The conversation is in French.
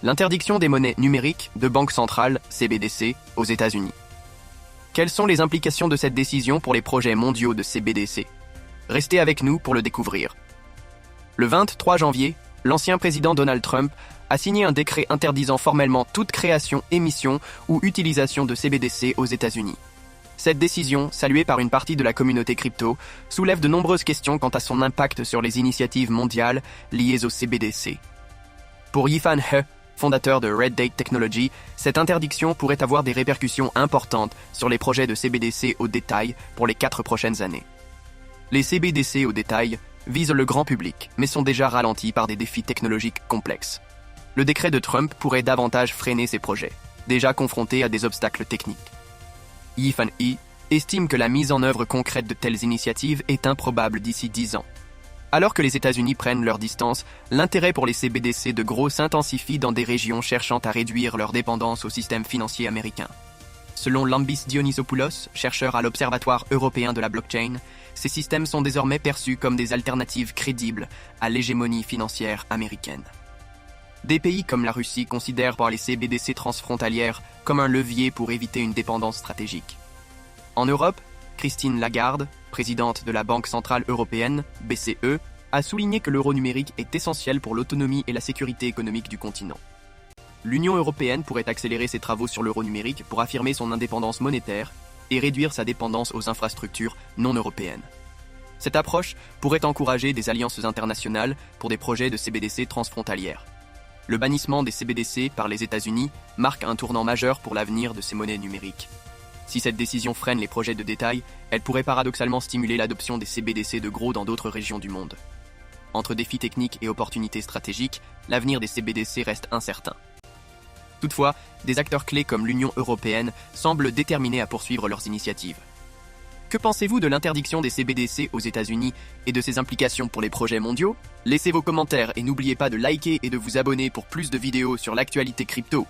L'interdiction des monnaies numériques de banque centrale, CBDC, aux États-Unis. Quelles sont les implications de cette décision pour les projets mondiaux de CBDC? Restez avec nous pour le découvrir. Le 23 janvier, l'ancien président Donald Trump a signé un décret interdisant formellement toute création, émission ou utilisation de CBDC aux États-Unis. Cette décision, saluée par une partie de la communauté crypto, soulève de nombreuses questions quant à son impact sur les initiatives mondiales liées au CBDC. Pour Yifan He, fondateur de Red Date Technology, cette interdiction pourrait avoir des répercussions importantes sur les projets de CBDC au détail pour les 4 prochaines années. Les CBDC au détail visent le grand public, mais sont déjà ralentis par des défis technologiques complexes. Le décret de Trump pourrait davantage freiner ces projets, déjà confrontés à des obstacles techniques. Yifan He estime que la mise en œuvre concrète de telles initiatives est improbable d'ici 10 ans. Alors que les États-Unis prennent leur distance, l'intérêt pour les CBDC de gros s'intensifie dans des régions cherchant à réduire leur dépendance au système financier américain. Selon Lambis Dionysopoulos, chercheur à l'Observatoire européen de la blockchain, ces systèmes sont désormais perçus comme des alternatives crédibles à l'hégémonie financière américaine. Des pays comme la Russie considèrent les CBDC transfrontalières comme un levier pour éviter une dépendance stratégique. En Europe, Christine Lagarde, présidente de la Banque centrale européenne, BCE, a souligné que l'euro numérique est essentiel pour l'autonomie et la sécurité économique du continent. L'Union européenne pourrait accélérer ses travaux sur l'euro numérique pour affirmer son indépendance monétaire et réduire sa dépendance aux infrastructures non européennes. Cette approche pourrait encourager des alliances internationales pour des projets de CBDC transfrontalières. Le bannissement des CBDC par les États-Unis marque un tournant majeur pour l'avenir de ces monnaies numériques. Si cette décision freine les projets de détail, elle pourrait paradoxalement stimuler l'adoption des CBDC de gros dans d'autres régions du monde. Entre défis techniques et opportunités stratégiques, l'avenir des CBDC reste incertain. Toutefois, des acteurs clés comme l'Union européenne semblent déterminés à poursuivre leurs initiatives. Que pensez-vous de l'interdiction des CBDC aux États-Unis et de ses implications pour les projets mondiaux? Laissez vos commentaires et n'oubliez pas de liker et de vous abonner pour plus de vidéos sur l'actualité crypto.